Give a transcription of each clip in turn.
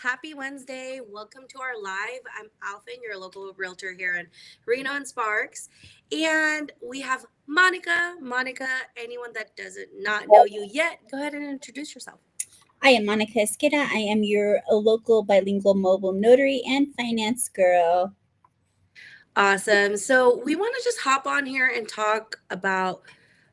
Happy Wednesday. Welcome to our live. I'm Alfyn, your local realtor here in Reno and Sparks. And we have Monica. Monica, anyone that doesn't not know you yet, go ahead and introduce yourself. I am Monica Eska. I am your local bilingual mobile notary and finance girl. Awesome. So we want to just hop on here and talk about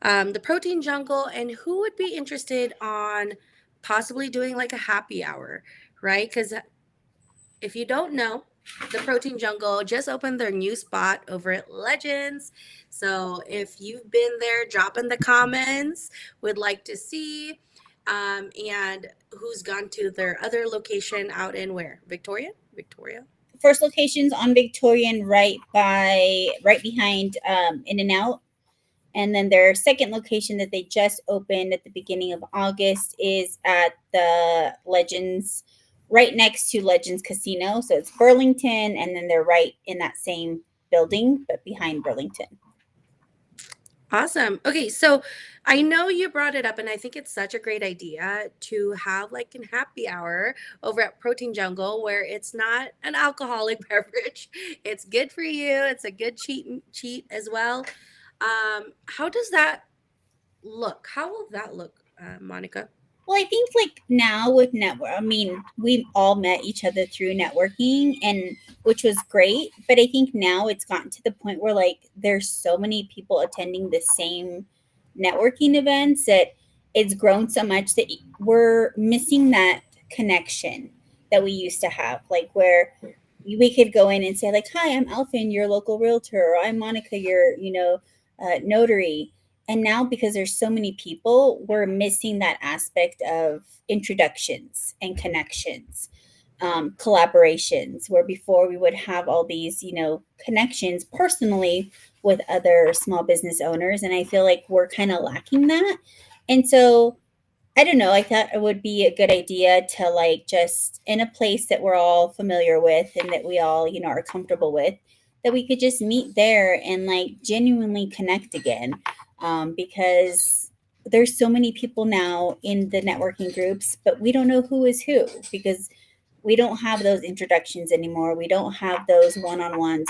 the protein jungle and who would be interested on possibly doing like a happy hour, right? Because if you don't know, the Protein Jungle just opened their new spot over at Legends. So if you've been there, drop in the comments. Would like to see. And who's gone to their other location out in where? Victoria? Victoria? First location's on Victorian, right behind In and Out. And then their second location that they just opened at the beginning of August is at the Legends, right next to Legends Casino. So it's Burlington, and then they're right in that same building, but behind Burlington. Awesome. Okay, so I know you brought it up, and I think it's such a great idea to have like an happy hour over at Protein Jungle where it's not an alcoholic beverage. It's good for you. It's a good cheat as well. How does that look? How will that look, Monica? Well, I think like now with network, I mean, we all met each other through networking, and which was great. But I think now it's gotten to the point where like there's so many people attending the same networking events that it's grown so much that we're missing that connection that we used to have, like where we could go in and say like, "Hi, I'm Alfyn, your local realtor," or "I'm Monica, your notary." And now because there's so many people, we're missing that aspect of introductions and connections, collaborations, where before we would have all these connections personally with other small business owners, and I feel like we're kind of lacking that. And so I don't know, I thought it would be a good idea to like just in a place that we're all familiar with and that we all are comfortable with, that we could just meet there and like genuinely connect again, because there's so many people now in the networking groups, but we don't know who is who because we don't have those introductions anymore. We don't have those one-on-ones.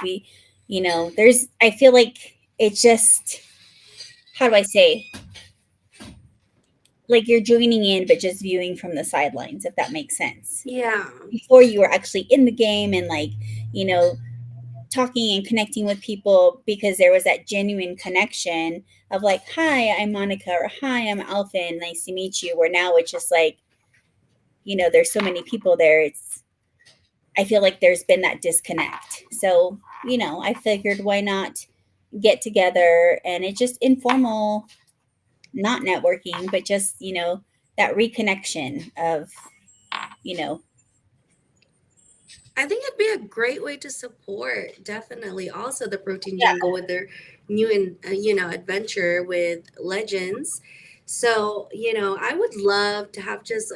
There's, I feel like it's just, how do I say, like you're joining in, but just viewing from the sidelines, if that makes sense. Yeah. Before you were actually in the game and like, you know, talking and connecting with people because there was that genuine connection of like, hi, I'm Monica, or hi, I'm Alfyn, nice to meet you. Where now it's just like, there's so many people there. I feel like there's been that disconnect. So, I figured why not get together and it's just informal, not networking, but just, that reconnection of, you know, I think it'd be a great way to support definitely also the Protein yeah, Jungle with their new adventure with Legends. So, I would love to have just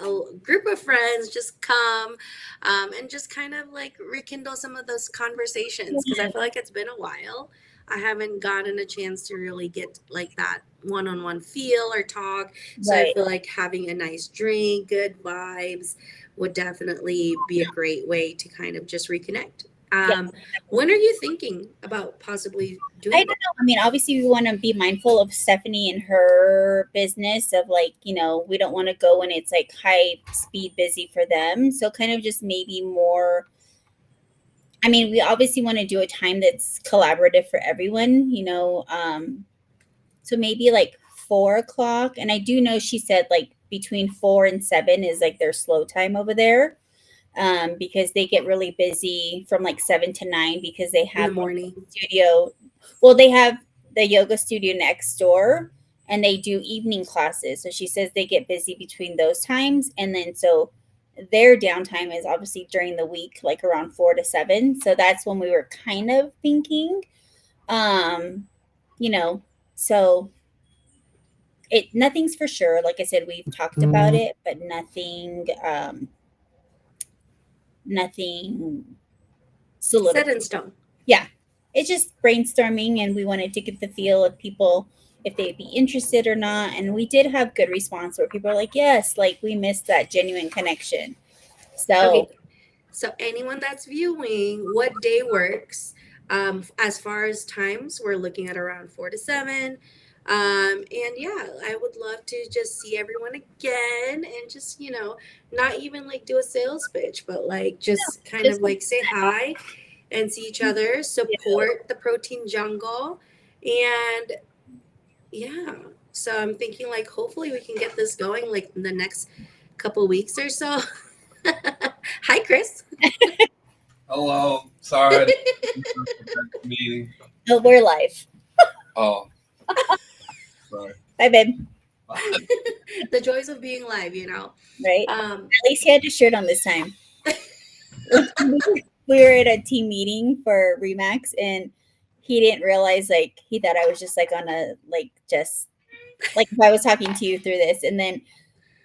a group of friends just come and just kind of like rekindle some of those conversations because I feel like it's been a while. I haven't gotten a chance to really get like that one-on-one feel or talk. So I right. feel like having a nice drink, good vibes would definitely be a great way to kind of just reconnect. Yeah. When are you thinking about possibly I doing don't that? know. I mean, obviously, we want to be mindful of Stephanie and her business of like, we don't want to go when it's like high speed busy for them. So, kind of just maybe more. I mean, we obviously want to do a time that's collaborative for everyone, so maybe like 4 o'clock. And I do know she said like between 4 and 7 is like their slow time over there, because they get really busy from like 7 to 9 because they In the have morning? studio. Well, they have the yoga studio next door and they do evening classes. So she says they get busy between those times. And then so their downtime is obviously during the week, like around 4 to 7. So that's when we were kind of thinking, um, you know, so nothing's for sure. Like I said, we've talked about it, but nothing Set solidified. in stone. Yeah, it's just brainstorming, and we wanted to get the feel of people if they'd be interested or not. And we did have good response where people are like, yes, like we missed that genuine connection. So Okay, so anyone that's viewing, what day works? As far as times, we're looking at around 4 to 7. And yeah, I would love to just see everyone again and just, not even like do a sales pitch, but like just kind of just like say hi and see each other, support the protein jungle. And yeah, so I'm thinking like hopefully we can get this going like in the next couple weeks or so. Hi, Chris. Hello. Sorry, I didn't interrupt the meeting. oh, we're live. Oh, sorry. Bye, babe. The joys of being live. Right? Um, At least he had his shirt on this time. Like, we were at a team meeting for Remax, and he didn't realize, like, he thought I was just like on a like just like if I was talking to you through this, and then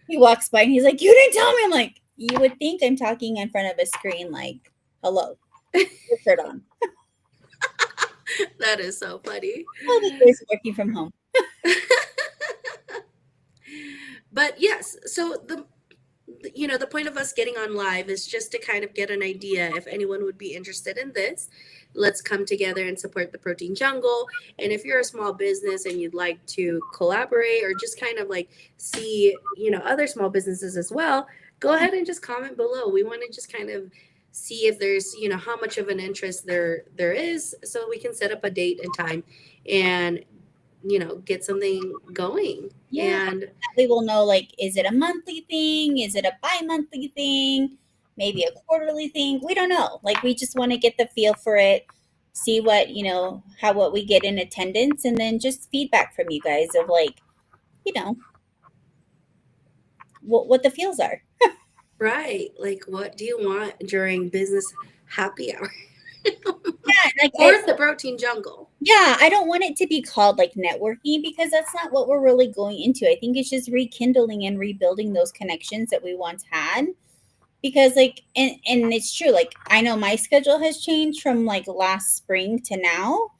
he walks by and he's like, "You didn't tell me." I'm like, "You would think I'm talking in front of a screen, like, hello, put your shirt on." that is so funny. Well, he's working from home. But yes, so the point of us getting on live is just to kind of get an idea if anyone would be interested in this. Let's come together and support the protein jungle. And if you're a small business and you'd like to collaborate or just kind of like see other small businesses as well, go ahead and just comment below. We want to just kind of see if there's how much of an interest there is, so we can set up a date and time and get something going. Yeah, And we will know, like, is it a monthly thing? Is it a bi-monthly thing? Maybe a quarterly thing? We don't know. Like, we just want to get the feel for it, see what, what we get in attendance, and then just feedback from you guys of like, you know, what the feels are. right, like what do you want during business happy hour Yeah, like or the protein jungle? yeah, I don't want it to be called like networking because that's not what we're really going into. I think it's just rekindling and rebuilding those connections that we once had. Because like and it's true, like I know my schedule has changed from like last spring to now.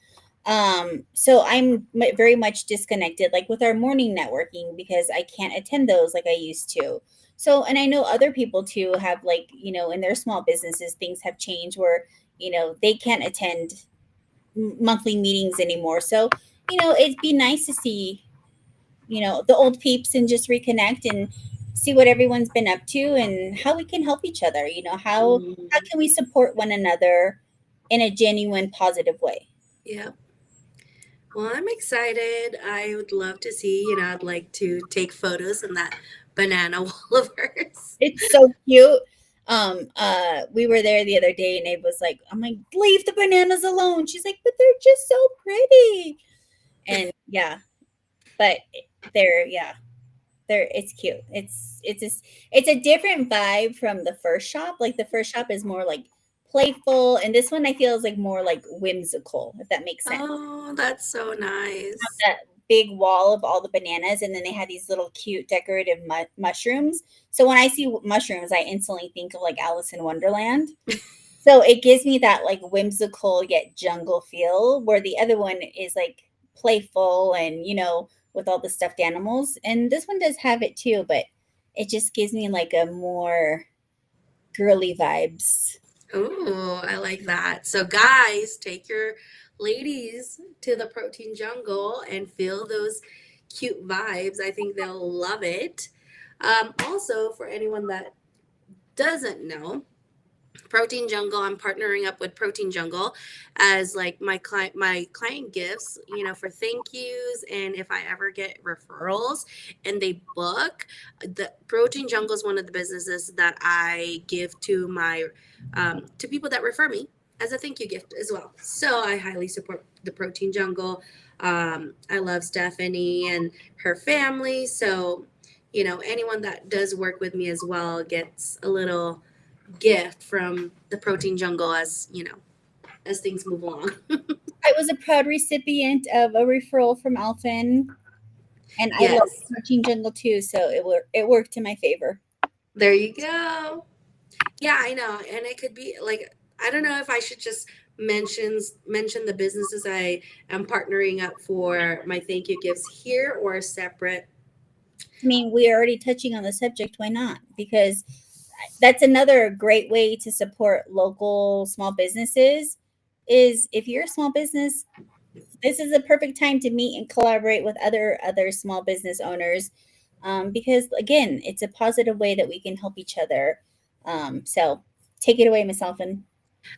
So I'm very much disconnected like with our morning networking because I can't attend those like I used to. So and I know other people too have like, in their small businesses things have changed where, they can't attend monthly meetings anymore. So, it'd be nice to see, the old peeps and just reconnect and see what everyone's been up to and how we can help each other. How Mm, can we support one another in a genuine positive way? yeah, well, I'm excited. I would love to see, I'd like to take photos in that banana wall of hers. It's so cute. We were there the other day and Abe was like, I'm like, leave the bananas alone. She's like, but they're just so pretty. And yeah, but yeah, it's cute. It's a different vibe from the first shop. Like the first shop is more like playful, and this one I feel is like more like whimsical, if that makes sense. Oh, that's so nice. That big wall of all the bananas, and then they had these little cute decorative mushrooms. So when I see mushrooms, I instantly think of like Alice in Wonderland. So it gives me that like whimsical yet jungle feel, where the other one is like playful and with all the stuffed animals. And this one does have it too, but it just gives me like a more girly vibes. Oh, I like that. So, guys, take your ladies to the protein jungle and feel those cute vibes. I think they'll love it. Also, for anyone that doesn't know, Protein Jungle, I'm partnering up with Protein Jungle as like my client gifts, for thank yous, and if I ever get referrals and they book, the Protein Jungle is one of the businesses that I give to my to people that refer me as a thank you gift as well. So I highly support the Protein Jungle. I love Stephanie and her family, so anyone that does work with me as well gets a little gift from the protein jungle as things move along. I was a proud recipient of a referral from Alfyn, and I love Yes, Protein Jungle too, so it worked in my favor. there you go. Yeah, I know, and it could be like I don't know if I should just mention the businesses I am partnering up for my thank you gifts here or separate. I mean, we're already touching on the subject. Why not? Because that's another great way to support local small businesses. Is if you're a small business, this is a perfect time to meet and collaborate with other small business owners, because again, it's a positive way that we can help each other. So take it away, Miss Alfyn.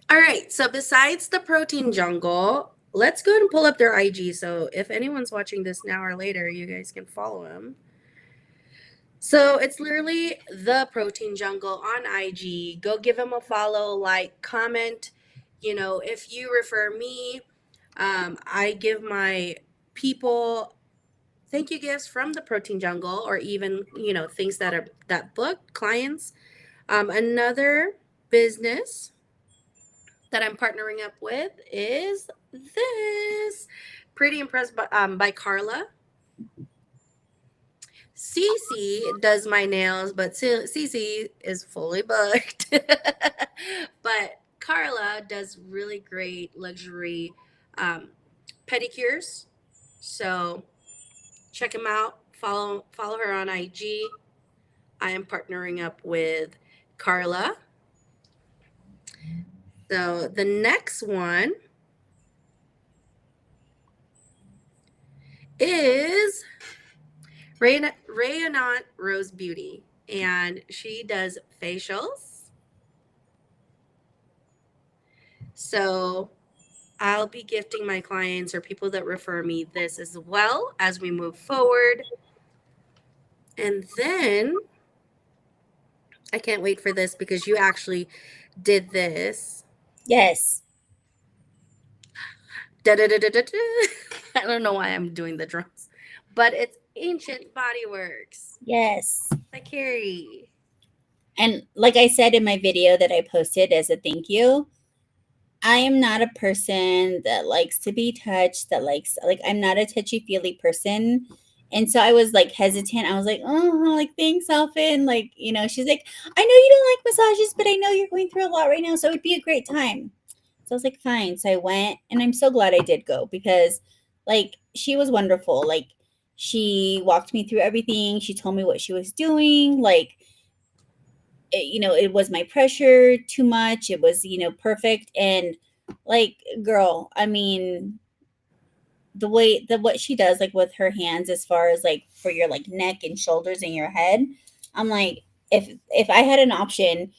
All right. So besides the protein jungle, let's go ahead and pull up their IG. So if anyone's watching this now or later, you guys can follow them. So it's literally the protein jungle on IG. Go give them a follow, like, comment. If you refer me, I give my people thank you gifts from the protein jungle, or even things that book clients. Another business that I'm partnering up with is this. Pretty impressed by Carla. Cece does my nails, but Cece is fully booked. But Carla does really great luxury pedicures. So check them out. Follow her on IG. I am partnering up with Carla. So the next one is Rayonant Rose Beauty, and she does facials. So I'll be gifting my clients or people that refer me this as well as we move forward. And then I can't wait for this because you actually did this. Yes. Da-da-da-da-da-da. I don't know why I'm doing the drums, but it's Ancient Body Works Yes. by Carrie. And like I said in my video that I posted as a thank you, I am not a person that likes to be touched, that likes, like, I'm not a touchy feely person. And so I was like hesitant. I was like, oh, like, thanks, Alfyn. Like, she's like, I know you don't like massages, but I know you're going through a lot right now. So it would be a great time. So I was like, fine. So I went, and I'm so glad I did go because, like, she was wonderful. Like, she walked me through everything. She told me what she was doing. Like, it was my pressure too much. It was, perfect. And like, girl, I mean, what she does, like, with her hands, as far as like for your like neck and shoulders and your head, I'm like, if I had an option,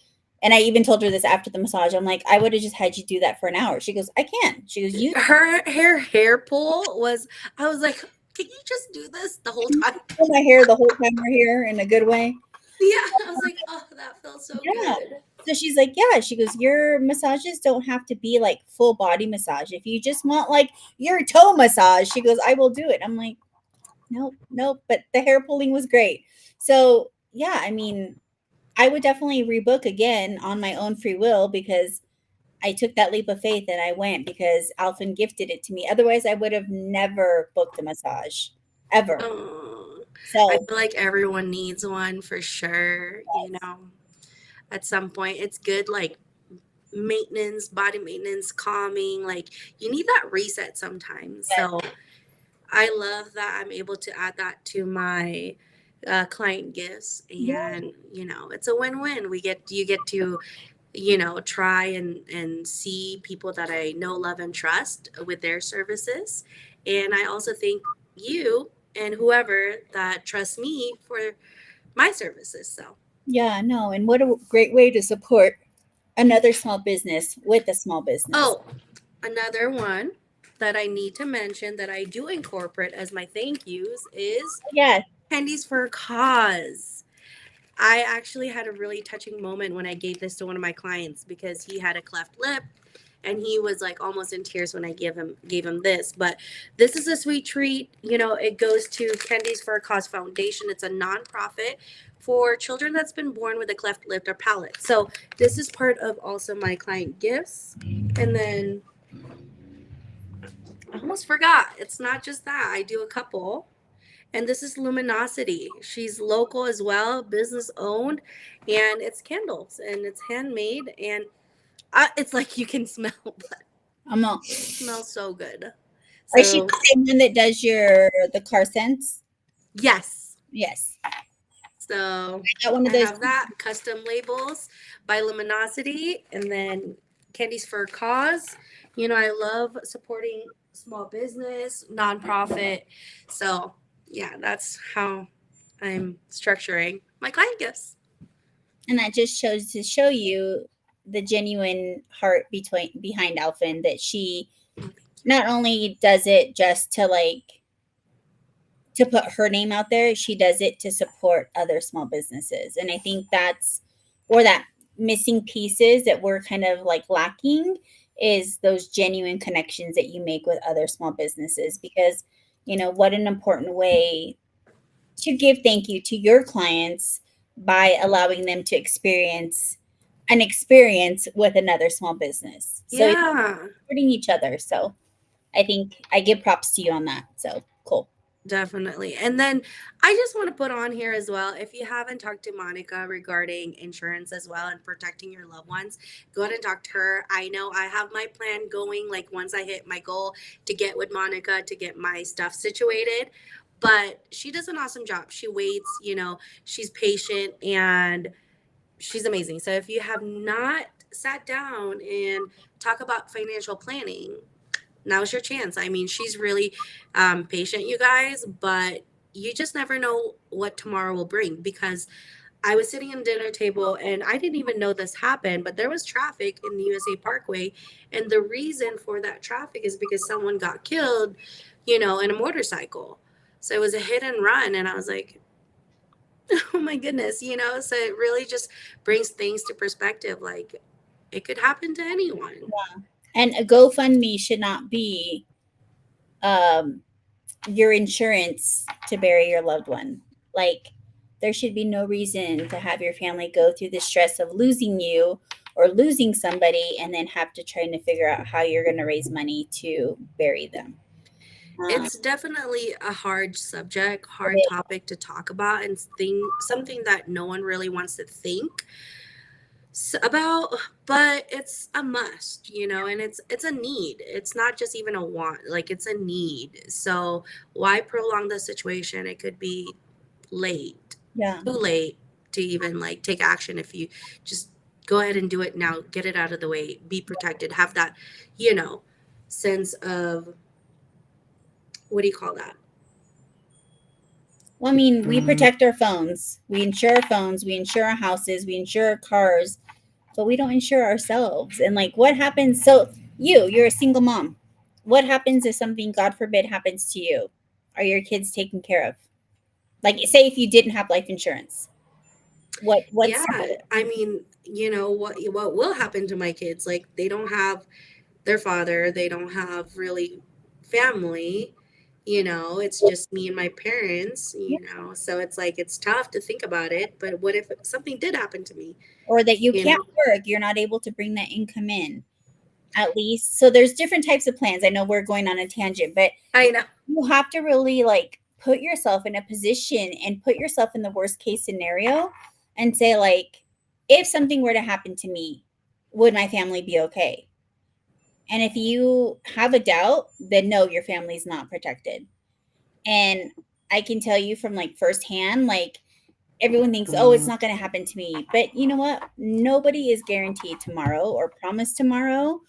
and I even told her this after the massage, I'm like, I would have just had you do that for an hour. She goes, I can't. She goes, you Her hair pull was, I was like, can you just do this the whole time? pull my hair the whole time we're here in a good way. Yeah, I was like, oh, that felt so Yeah. good. So she's like, yeah, she goes, your massages don't have to be like full body massage. If you just want like your toe massage, she goes, I will do it. I'm like, nope. But the hair pulling was great. So yeah, I mean, I would definitely rebook again on my own free will because I took that leap of faith and I went because Alfyn gifted it to me. Otherwise, I would have never booked a massage ever. Oh, I So feel like everyone needs one for sure. At some point, it's good, like maintenance, body maintenance, calming. Like, you need that reset sometimes. So I love that I'm able to add that to my client gifts, yeah, and it's a win-win. You get to try and see people that I know, love, and trust with their services. And I also thank you and whoever that trusts me for my services. So, yeah, no. And what a great way to support another small business with a small business. oh, another one that I need to mention that I do incorporate as my thank yous is Yeah, Candies for a Cause. I actually had a really touching moment when I gave this to one of my clients because he had a cleft lip and he was like almost in tears when I gave him this. But this is a sweet treat. It goes to Candies for a Cause Foundation. It's a nonprofit for children that's been born with a cleft lip or palate. So this is part of also my client gifts. And then I almost forgot. It's not just that. I do a couple. And this is Luminosity. She's local as well, business owned, and it's candles and it's handmade, and it's like you can smell, but I'm all. it smells so good. Is she So the same one that does the car scents? yes, Yes. So I got one of I those. have that, custom labels by Luminosity, and then Candies for a Cause. You know, I love supporting small business, nonprofit. So yeah, that's how I'm structuring my client gifts. And that just shows to show you the genuine heart behind Alfyn, that she not only does it just to like to put her name out there, she does it to support other small businesses. And I think that's or that missing pieces that we're kind of like lacking is those genuine connections that you make with other small businesses, because what an important way to give thank you to your clients by allowing them to experience an experience with another small business. So it's Yeah. supporting each other. So I think I give props to you on that. So cool. Definitely. And then I just want to put on here as well, if you haven't talked to Monica regarding insurance as well and protecting your loved ones, go ahead and talk to her. I know I have my plan going, like once I hit my goal to get with Monica to get my stuff situated. But she does an awesome job. She waits, she's patient and she's amazing. So if you have not sat down and talk about financial planning, now's your chance. I mean, she's really patient, you guys, but you just never know what tomorrow will bring, because I was sitting at a dinner table and I didn't even know this happened, but there was traffic in the USA Parkway. And the reason for that traffic is because someone got killed, in a motorcycle. So it was a hit and run. And I was like, oh my goodness, so it really just brings things to perspective. Like it could happen to anyone. And a GoFundMe should not be um, your insurance to bury your loved one. Like, there should be no reason to have your family go through the stress of losing you or losing somebody and then have to try to figure out how you're going to raise money to bury them. It's definitely a hard subject, hard topic to talk about, and something that no one really wants to think about, but it's a must, and it's a need. It's not just even a want, like it's a need. So why prolong the situation? It could be late, Yeah. too late to even like take action if you just go ahead and do it now, get it out of the way, be protected, have that, sense of, what do you call that? Well, I mean, we protect our phones. We insure our phones. We insure our houses. We insure our cars, but we don't insure ourselves. And like, what happens? So you're a single mom. What happens if something, God forbid, happens to you? Are your kids taken care of? Like, say if you didn't have life insurance, what's Yeah, I mean, what will happen to my kids? Like they don't have their father, they don't have really family, it's just me and my parents, so it's like it's tough to think about it, but what if something did happen to me, or that you you can't know? work, you're not able to bring that income in at least. So there's different types of plans. I know we're going on a tangent, but I know. you have to really like put yourself in a position and put yourself in the worst case scenario and say like, if something were to happen to me, would my family be okay? And if you have a doubt, then no, your family's not protected. And I can tell you from like firsthand, like everyone thinks, oh, it's not going to happen to me. But you know what? Nobody is guaranteed tomorrow or promised tomorrow.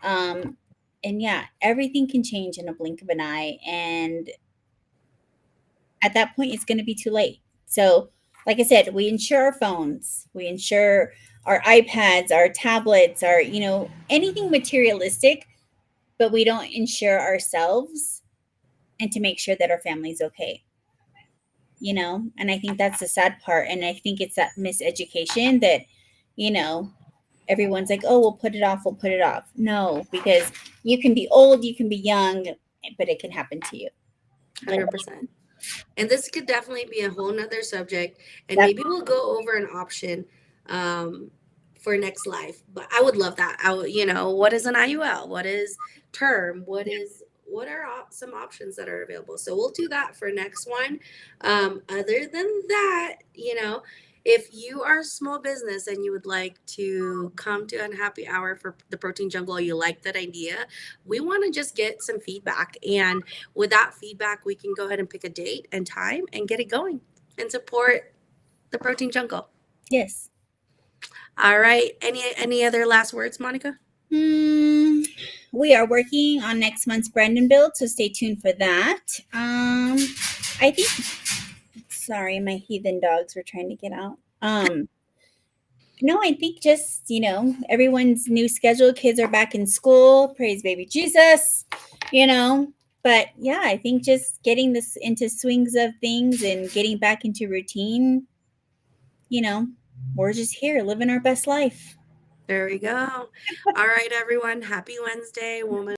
Um, and yeah, everything can change in a blink of an eye. And at that point, it's going to be too late. So, like I said, we insure our phones, we insure our iPads, our tablets, our, anything materialistic, but we don't insure ourselves and to make sure that our family's okay. And I think that's the sad part. And I think it's that miseducation that, you know, everyone's like, oh, we'll put it off. No, because you can be old, you can be young, but it can happen to you. 100%. And this could definitely be a whole nother subject, and That's maybe we'll go over an option um, for next life. But I would love that. I would, what is an IUL? What is term? What are some options that are available? So we'll do that for next one. Other than that, if you are a small business and you would like to come to Unhappy Hour for the Protein Jungle, you like that idea, we want to just get some feedback. And with that feedback, we can go ahead and pick a date and time and get it going and support the protein jungle. Yes. All right. Any other last words, Monica? We are working on next month's brand and build, so stay tuned for that. I think. Sorry, my heathen dogs were trying to get out. No, I think just, everyone's new schedule. Kids are back in school. Praise baby Jesus, But yeah, I think just getting this into swings of things and getting back into routine, we're just here living our best life. There we go. All right, everyone. Happy Wednesday. Woman